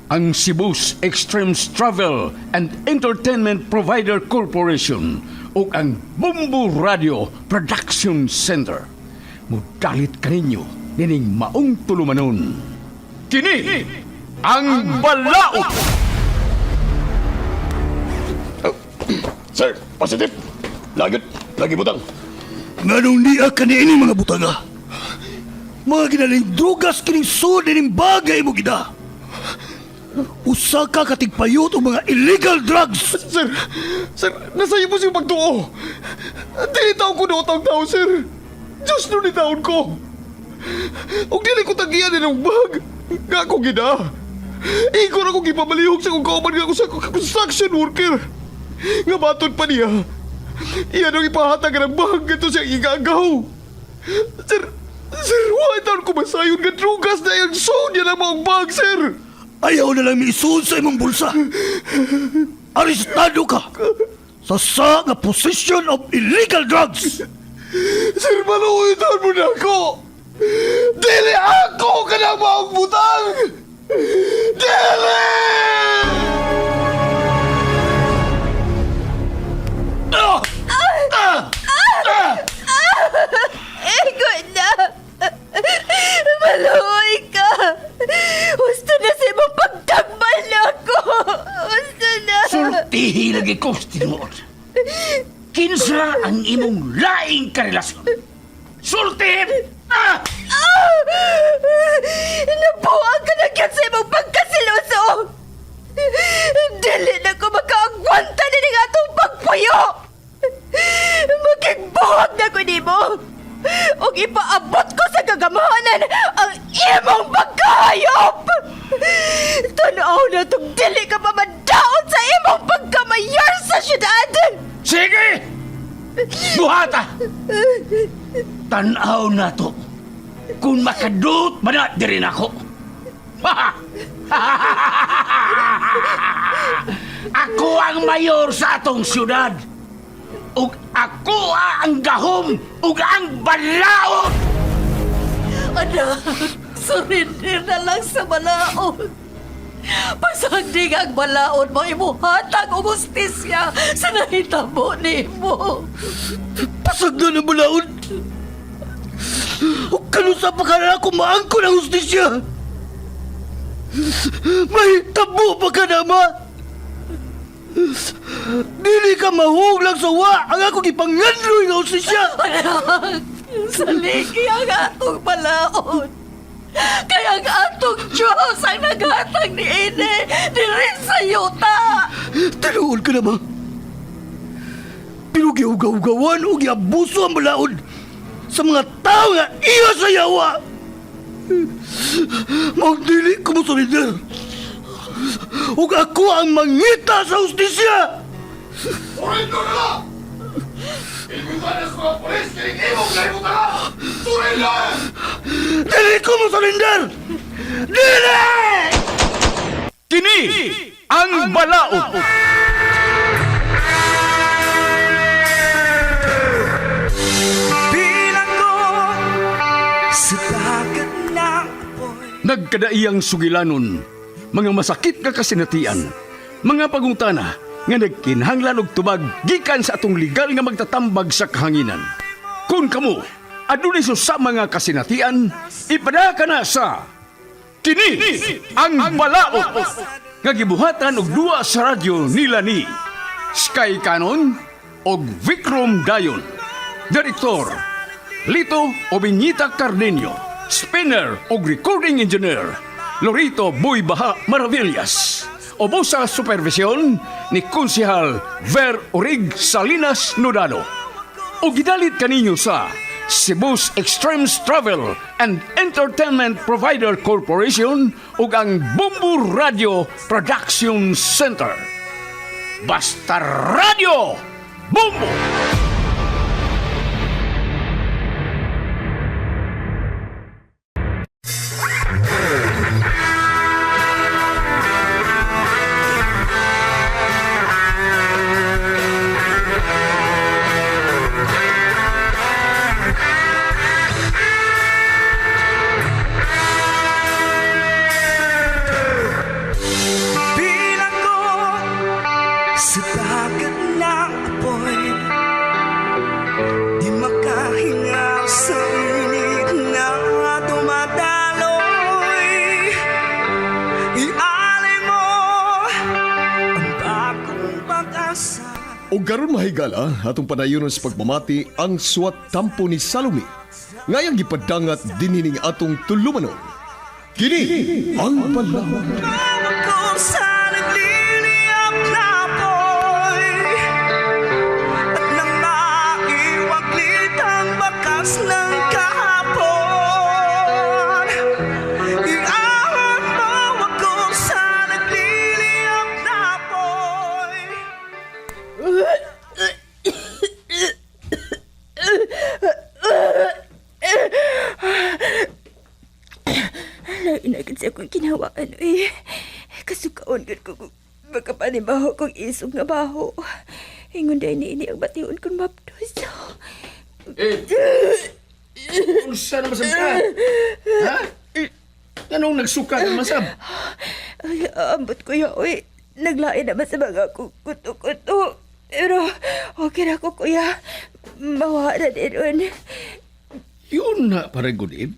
ang Cebu's Extremes Travel and Entertainment Provider Corporation o ang Bumbu Radio Production Center. Mudalit kaninyo dining maong tulumanon. Kini ang Balaod! Sir, positive. Lagi butang. Nganong niya kanini mga butaga? Mga ginaling drugas kining sud dining bagay mo gida. Usa ka katigpayot o mga illegal drugs. Sir, nasa iyo po siyang pagtuo. Dili taon ko na utang tao, sir. Diyos nun ni taon ko. Huwag dili ko tagiyan ng bag. Nga ako gina. Ikaw na kong ipamalihog sa kong kauman nga ako sa construction worker. Nga batod pa niya. Iyan ang ipahatag ng bag ito siyang igagaw. Sir, why taon ko masayon nga drugas na yung sound niya ng mga bag, sir? Ayaw na lang miisuon sa imong bulsa. Arestado ka sa nga possession of illegal drugs. Sir, maluwitan mo na ako! Dili ako ka na maong butang! Dili! Ego na! Maluoy ka! Gusto na sa imong pagtambal na ako! Gusto na! Sultihi lagi ko, tinuod. Kinsa ang imong laing karelasyon? Sultihin! Nabuang ka na kyan sa imong pagkasiloso! Dili na ko makaagwanta na ng atong pagpuyo! Magigbuhag na ko nimo! O ipaabot ko sa gagamahanan ang imong pagkahayop! Tanaw na itong dili ka pa madaon sa imong pagkamayor sa syudad! Sige! Buhata! Tanaw na to. Kung makadut man na din ako. Ako ang mayor sa atong syudad. Ug ako ang gahom ug ang balaod. Anak, surrender na lang sa balaod. Pasagdig ang balaod mo, imuhatag o justisya sa nahitabo ni mo. Pasagda na balaod. O kanusa pa ka na ako maangko ng justisya. May tabo pa ka na, ma. Dili ka mahuglang sa wa ang akong ipangandroy ng justisya. Anak, saligi ang atong balaod. Kaya ang atong Diyos ang naghatag ni Ine diri sa yuta. Tinuod ka na, ma. Pero giugaw-gawan o giabuso ang balaod sa mga tao nga iya sa yawa. Magdili ko mo solider. Ug ako ang mangita sa justisya. Surrender na lang! Ikusanas ko ang polis kaya imong lahibutan ka! Surrender! Dili ko mo solider. Dili! Kini ang Balaod. Nagkadaiyang sugilanon, mga masakit nga kasinatian, mga pagungtana nga nagkinhanglan og tubag gikan sa atong legal nga magtatambag sa kahanginan. Kung kamo adunay sa mga kasinatian, ipada ka na sa Kini ang Balaod nga gibuhatan og duwa sa radyo nila ni Sky Canon og Vikram Dayon. Direktor Lito Obiñita Cardenio. Spinner o recording engineer Lorito Boy Baha Maravillas. Obo sa supervisyon ni Konsehal Ver Orig Salinas Nodalo. O gidalit kaninyo sa Cebu's Extremes Travel and Entertainment Provider Corporation ug ang Bumbu Radio Production Center. Basta Radio Bumbu! O garon mahigala atong padayonon sa pagmamati ang suwat tampo ni Salome. Ngayang gipadangat dinhining atong tulumanon. Kini ang panahon. Kung sa nagliliyap na apoy at nang maiwaglit ang bakas ng kahapon, iahon mo ako sa nagliliyap na apoy. Nainagad sa akong kinawaan, eh. Kasukaon ko kung makapanibaho kong isog nga baho. Ingon dahil ni ang batiun kong mapdos. Unsa na masab ka? Ha? Anong nagsuka ng masab? Ay, ambot ko ya, uy. Naglain naman sa mga kuto-kuto. Pero, okay na ko, kuya. Mawa na din ron. Yun na, Paragudib.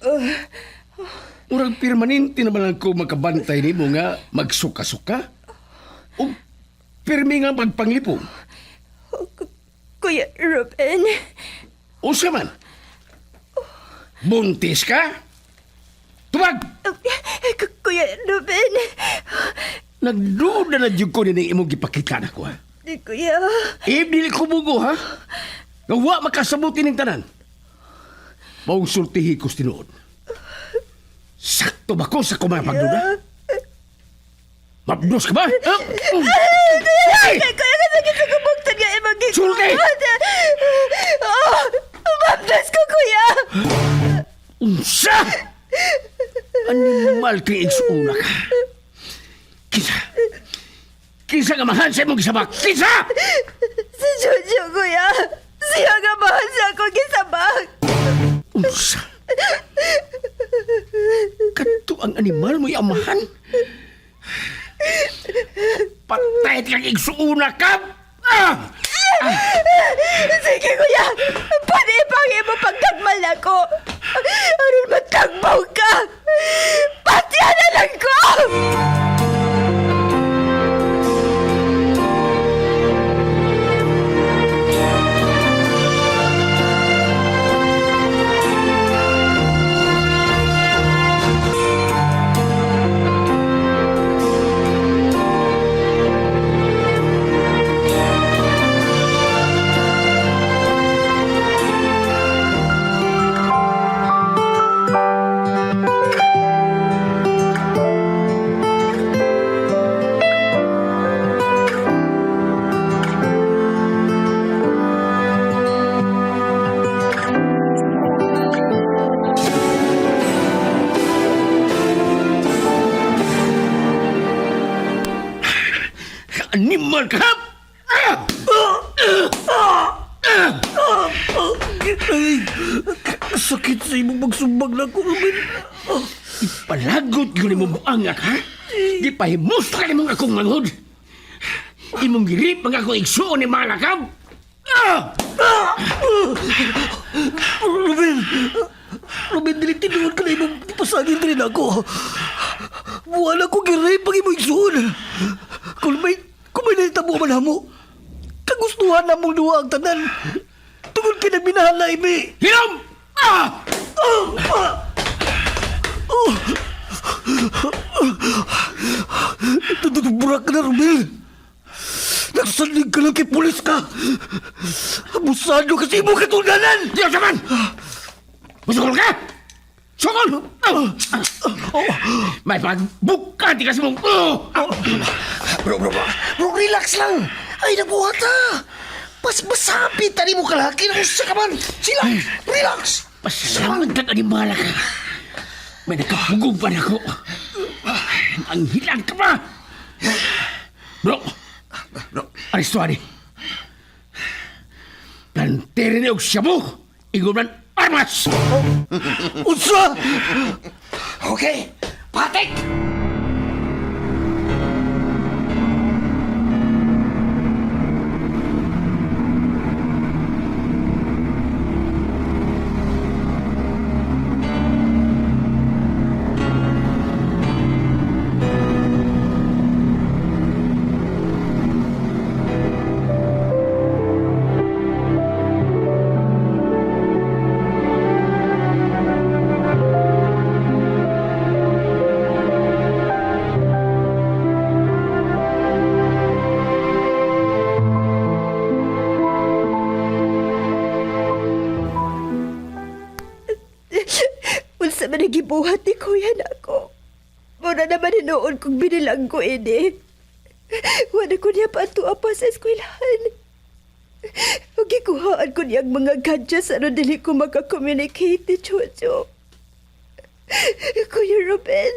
Murag permanente naman ako makabantay ni mo nga magsuka-suka. O pirmi nga magpanglipong. Kuya Ruben. Unsa man? Buntis ka? Tubag! Kuya Ruben. Nagduda na dyan ko ni imong gipakita na ko, ha? Kuya. Dili ko bugo, ha? Nawa makasabuti ng tanan. Maong sultihi ko tinuod. Sakto ba ko sa kumang pagduda? Mabdos ka ba? Kuya, kasakit sa kabuktan nga imong Sulti! Mabdas ko, kuya. Unsa? Animal kay igsuuna ka. Kisa! Kisa nga mahal sa imong gisabak! Kisa! Si Jojo, kuya. Siya nga mahal sa akong gisabak. Unsa? Kadto ang animal mo'y amahan? Patay kang igsuuna ka! Sige, kuya. Panipangin mo pagkagmal ako. Aron matagbaw ka. Patya na lang ko! Animal ka! Ay, sakit sa imong magsumbag na ko, Ruben. Ipalagot yun imong buangak, ha? Di pahimus ka imong akong manghod. Imong girip ang akong igsuon ni malakab. Ruben! Ruben, dili tinuod ka na imong pasagin rin ako. Wala ko giray pag imong igsuon. Kung may nalitabo man mo, kagustuhan na mong duwa ang tanan. Tungod ka na minahal na imi. Hinom! Burak ka na, Ruben. Nagsalig ka lang kay pulis ka. Abusado kasi imong katulganan. Diyos naman! Masukol ka! Sukol! May pagbukati kasi mong... Bro, relax lang. Ay, nabuhat ha. Masapit, tani mo kalaki na sa kaman. Sila, relax. Pasalamat ka animala ka. May nakapugong pa na ako. Ang hilang ka pa! Bro! Aristuani! Plantere niyo siya mo! Iguman armas! Unsa? Okay, patik! gibuhat ni kuya na ako. Muna naman hinoon kong binilang ko ini. Wala ko niya patua pa sa eskwelahan. O gikuhaan ko niyang mga gadgets ano dili ko makakommunicate ni Jojo. Kuya Ruben,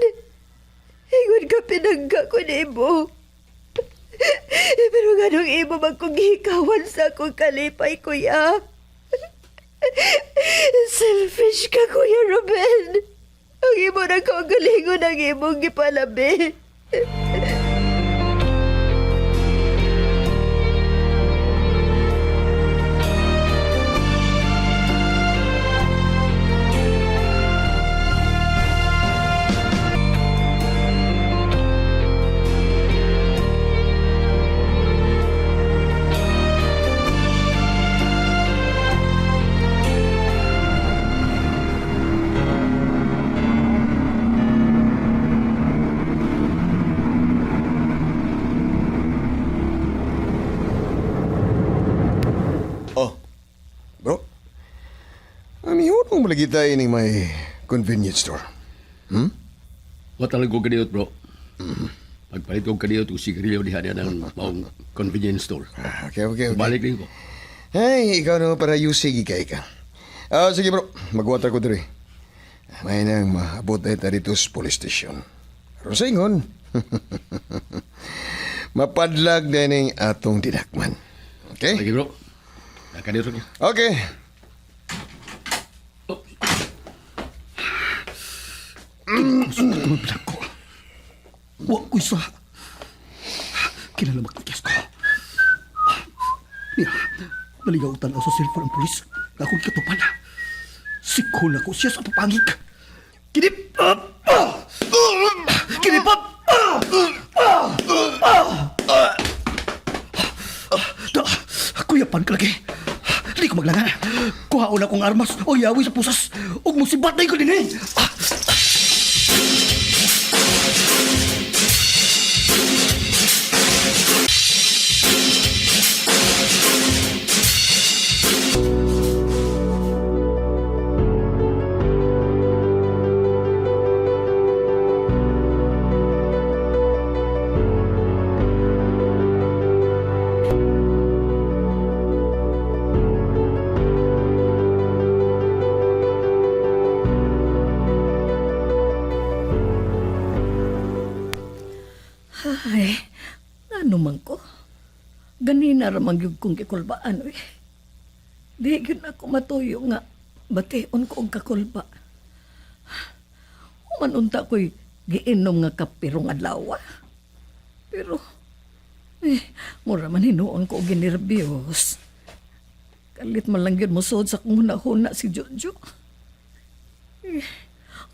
ingon ka pinangga ko ni mo. Pero ganong imo magkugihikawan sa akong kalipay, kuya. Selfish ka, Kuya Ruben. Ang imo na kaugalingon ang imong gipalabi. Oh, bro. Amihon mo malagi tayo ini may convenience store. Watalag ko kaniyot, bro. Pagpalit ko kaniyot kung sigarilyo di hada ng maong convenience store. Okay. Balik din ko. Ay, ikaw na para usig ka. Sige bro, mag-water ko diri. May nang maabot na dito sa police station. Pero sa ingon, mapadlag na ng atong dinakman. Okay? Lagi, bro. Nakaniyot niya. Okay. Wa ko isa. Kilala magkikis ko. Niya, naligaw tala sa cellphone ang polis. Akong katupan. Sikol ako siya sa papangik. Kinip! Kinip! Kuyapan ka lagi. Hindi ko maglangan. Kuhaon akong armas o yawi sa pusas. Huwag mo sibat na ko din eh. Ay, ano man ko? Ganina ramang yung kong kikulbaan, eh. Di yun ako matuyo nga, batiun ko ang kakulba. Umanunta ko'y giinom nga kapirong adlaw. Pero, mura man hinuon ko ginirbios. Kalit man lang yun mo sod sa kung huna-huna si Jojo.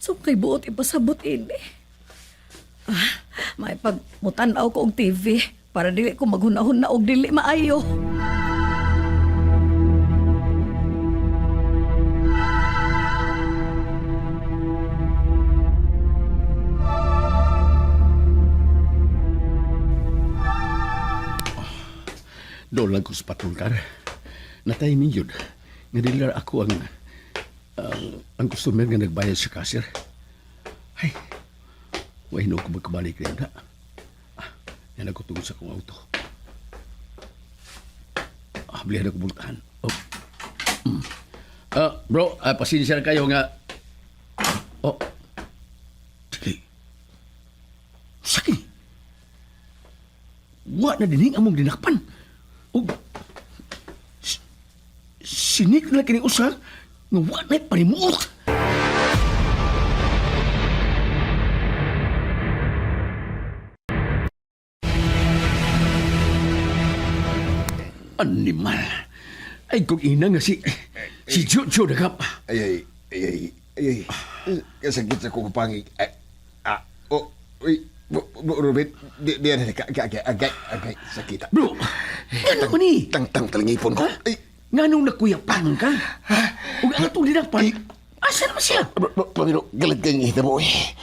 So kay buot ipasabot ini. May pagmutanaw ko og TV para dili ko maghunahon na og dili maayo. Doon lang ko sa patrol na-timing yun. Nga dilar ako ang customer nga nagbayad sa cashier. Ay, why no ko magkabalik rin na. Yan ako tungkol sa kong auto. Bilihan ako bultahan. Oh. Bro, pasensya na kayo nga. Oh. Sige. Sakit. Wa na dining among dinakpan. O, sinik na kini usa nga wa na panimuot. Animal. Ay, kung ina nga si Jojo na kap. Ay. Kasakit sa kong pangi. Ruben, diyan agay, sakita. Bro, ano ko ni? Tang talingipon ko. Ay, Nga nung nakuyapan ka? Huwag ang atong dinakpan. Asa naman siya? Pamiro, galit kang ihita mo eh.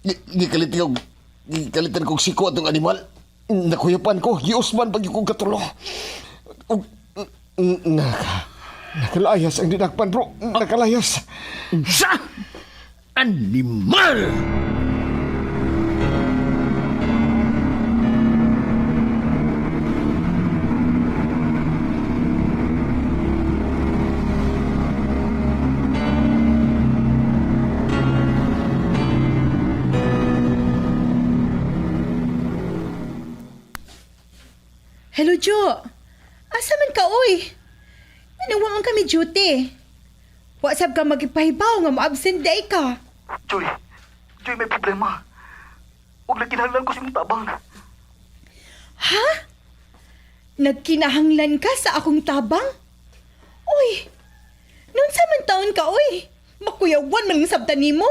Gikalitan kong siko atong animal. Nakuyapan ko, giusman pag yung katulo. Nakalayas ang dinakpan, bro. Nakalayas. Sa? animal! Hello, Jo. Asa man ka, oy? Nanuwaan kami duty. Wasab ka magipahibaw nga ma-absent day ka. Joy, may problema. Huwag na kinahanglan ko si mong tabang. Ha? Nagkinahanglan ka sa akong tabang? Uy, noon sa man taon ka, uy. Makuyawan man ang sabta nimo.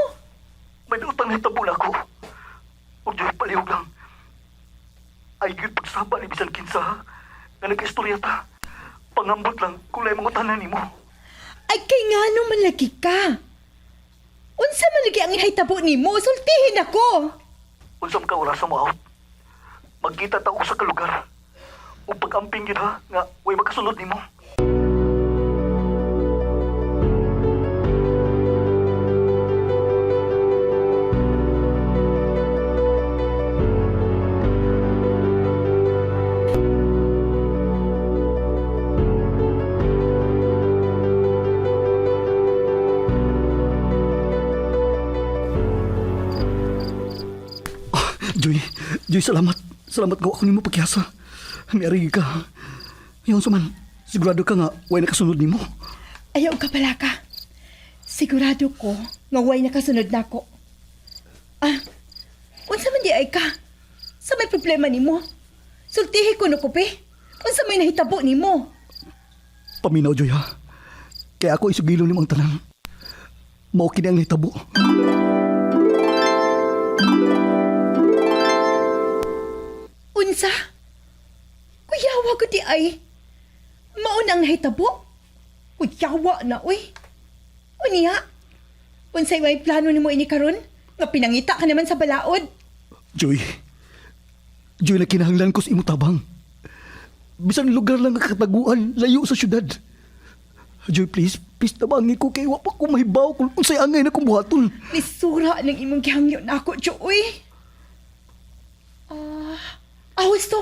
May utang na tabula ko. Huwag Joy, palihog lang. Ay, good pagsaba ni Bisan Kinsa, ha? Nga nag-istorya ta. Pangambot lang kung lahi mga tanan mo. Ay, kay nga no malagi ka. Unsa man lagi ang ihaytabo nimo, sultihin ako. Unsam ka oras sa maot. Magkita ta og sa kalugar. O pag-amping yun ha, nga way makasulod nimo. Joy, salamat. Salamat gawa ko nimo pagkiyasa. Miari ka. Yung suman, sigurado ka nga way nakasunod nimo. Ayaw ka pala ka. Sigurado ko nga way nakasunod na ako. Unsa man di ay ka? Sa may problema nimo? Sultihi ko no kupe. Unsa may nahitabo nimo? Paminaw, Joy, ha? Kaya ako isugilo nimo ang tanan. Mao kini ang nahitabo. Unsa? Kuyawa ko di ay. Maunang nahitabo? Kuyawa na, uy. Unya? Unsay may plano nimo ini karon? Nga pinangita ka naman sa balaod. Joy, na kinahanglan ko sa imo tabang. Bisan lugar lang ang kataguan, layo sa syudad. Joy, please tabangi ko kay wa pa ko mahibaw kung unsay angay na kong buhaton. Nisura ng imong gihangyo na ako, Jo, uy. Awas to.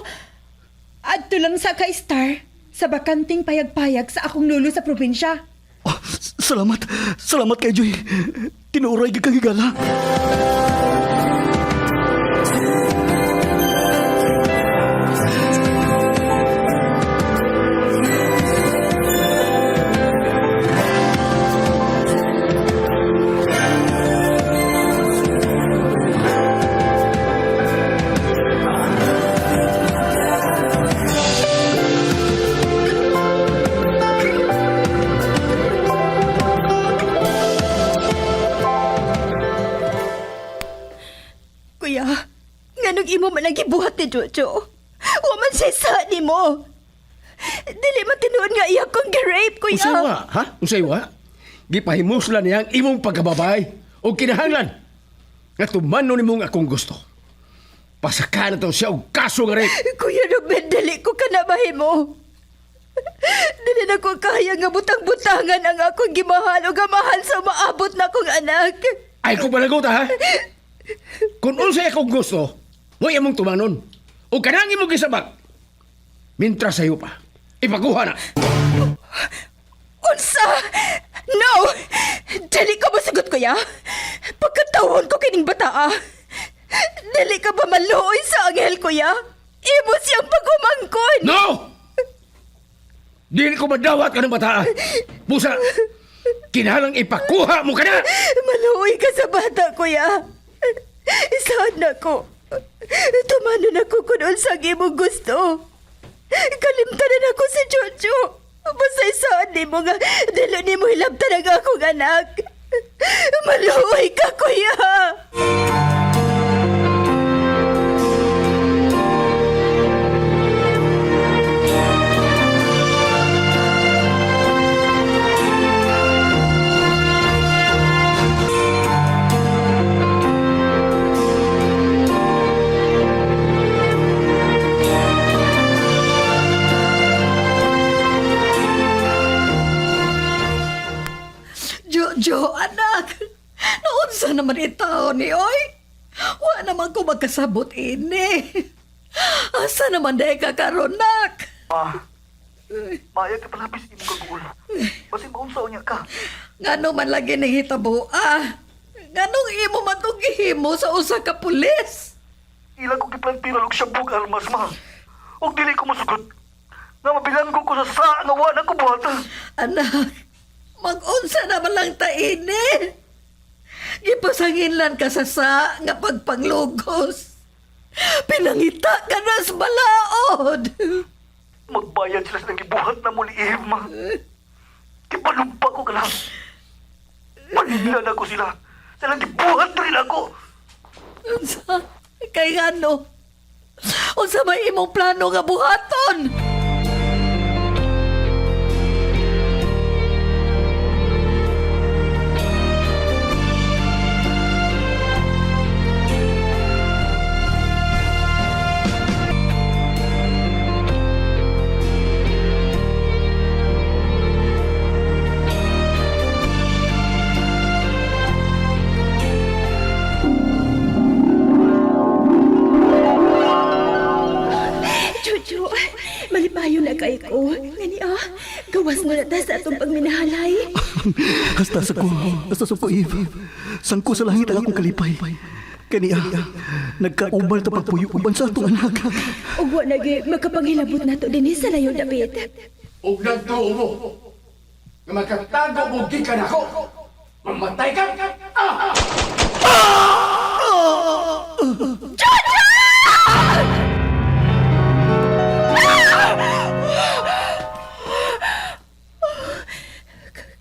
Adto lang sa ka-star sa bakanting payag-payag sa akong lulo sa probinsya. Oh, salamat kay Joy. Tinuray ka kang higala. Kuya, nganong imo man ang gibuhat ni Jojo? Wa man siya sa ni mo. Dili man tinuod nga iya kong gi-rape, kuya. Unsay wa, ha? Unsay wa? Gipahimuslan niya ang imong pagkababay o kinahanglan. Nga tumano ni mong akong gusto. Pasaka na to siya og kaso nga rape. Kuya Ruben, dili ko kanabahin mo. Dili na ko kaya nga butang-butangan ang akong gimahal o gamahal sa maabot na kong anak. Ay ko palagot, ha? Kung unsay akong gusto, mo imong tumanon. O kanang imong gisabak. Mintras sayo pa. Ipakuha na. Unsa? No! Dili ka ba sagot, kuya? Pagkatawon ko kining bata, Dili ka ba maluoy sa anghel, kuya? Imo siyang pagumangkon! No! Dili ko madawat ka ng bata. Busa, kinahalang ipakuha mo ka na! Maluoy ka sa bata, kuya. Sana ko. Tumanon ako kung unsang imong gusto. Kalimtanan ako si Jojo. Basay saan ni mo nga dilo ni mo hilabtan ang akong anak. Maluoy ka, kuya. Jojo, anak. Naunsa naman magkasabot ini. Asa naman dahil ka karon, nak? Maya ka palapis imo kagul. Basin maunsaw niya ka. Ngano man lagi ni hitabo, Nganong imo man itong gihimo sa usa ka pulis? Ilang ko giplantira og syabog almas ma. Og dili ko masugot. Nga mabilanggo ko sa nga wala ko buhata. Anak, mag-unsa naman lang ta ini. Gipasanginlan ka sa nga pagpanglugos. Pinangita ka na sa balaod. Magbayad sila sa gibuhat na muli ma. Kipanumpa ko ka lang. Paniglan ako sila. Silang gibuhat na rin ako. Unsa? Kay ngano? Unsa may imong plano nga buhaton? Jojo, malipayo na kay ko. Ngani gawas mo na ta sa atong pagminahalay. Hasta sa ko, Eve. Sangko sa langit ang akong kalipay. Kaniya, nagkaubal ta pagpuyo uban sa atong anak. Ug wa nagi makapanghilabot nato dinhi sa layo dapit. Huwag nagtuo mo na magkatago mo gikan ako. Mamatay ka!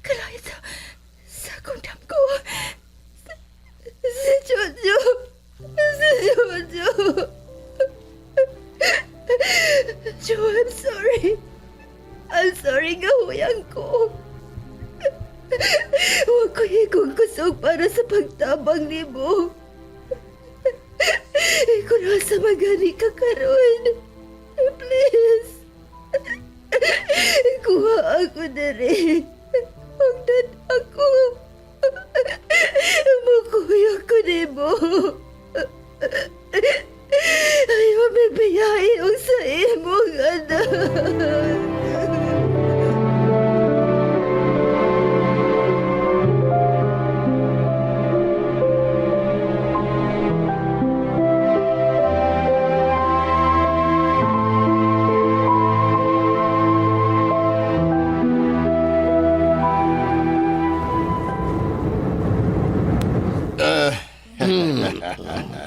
Kalay sa kundam ko. Si Jojo. Jo, I'm sorry. I'm sorry nga huyang ko. Huwag ko higong kusog para sa pagtabang ni mo. Kung nasa magani ka karon, please. Kuha ako na rin. Huwag na ako. Makuya ko ni mo. Ay, mabibiyahin ang sa imong anak.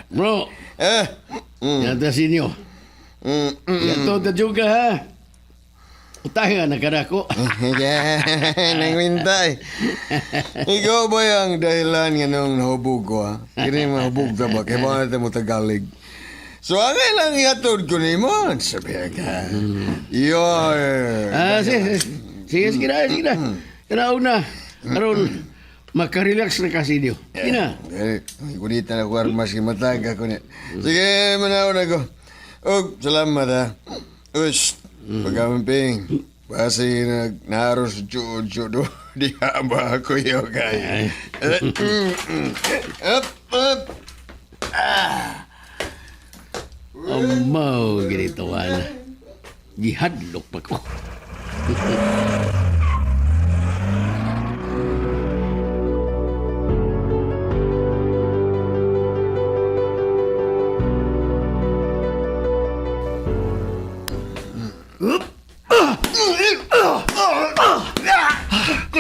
Bro, yata sinyo. Yato ta juga ha. Utahe na kada ko. Nangwintay. Ikaw ba yung dahilan nga nung nahubog ko, ha? Kini mahubog ta ba? Kaya mga natin mo tagalig. So, ang ilang ihatod ko ni mo, sabi ka. Sige na. Kanaw na. Karon, makarelax na kasi niyo. Sige na. Kunita na ko armas ki matag ako niya. Sige, manaw na ko. Og, salamat ha. Ush, pagkamamping. Basi nagnaros Jojo do. Di ba ako yung kaya. Up. Amaw, ganito wala. Gihadlok pa ko.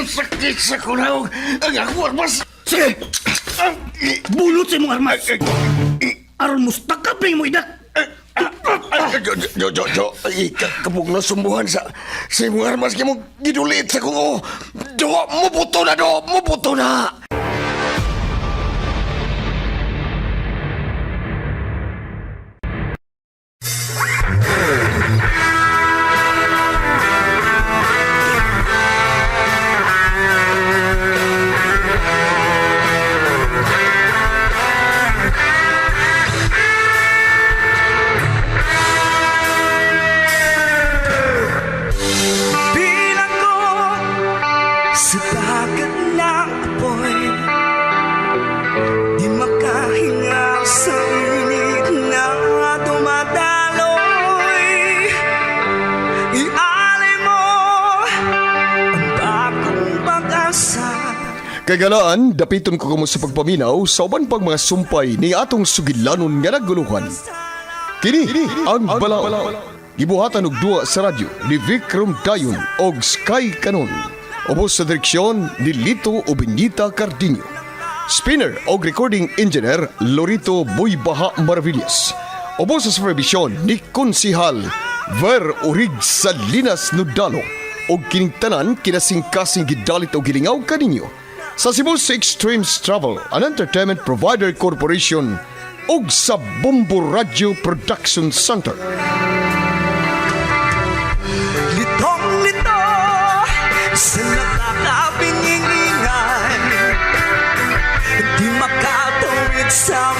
Sakit sa kunaw. Ang ako armas. Sige! Bulot sa imong armas! Aron mo stakapin mo idak! Jo, kapag nasumbuhan sa imong armas kaya mo gidulit sa kung mubuto na! Bilang ko sa dagat na apoy. Kagalaan, dapiton ko kamo sa pagpaminaw sa uban pang mga sumpay ni atong sugilanon nga naguluhan. Kini ang Balao. Gibuhatan og duwa sa radyo ni Vikram Dayon og Sky Canon. Ubos sa direksyon ni Lito Obinita Cardiño. Spinner og recording engineer Lorito Buybaha Maravillas. Ubos sa supervision ni Konsihal Ver Urig Salinas Nudalo og kining tanan kinasing-kasing gidalit og gilingaw kaninyo sa Cebu Extremes Travel and Entertainment Provider Corporation ug sa Bombo Radio Production Center. Litong-lito sa nakakabingingan, di makatawid sa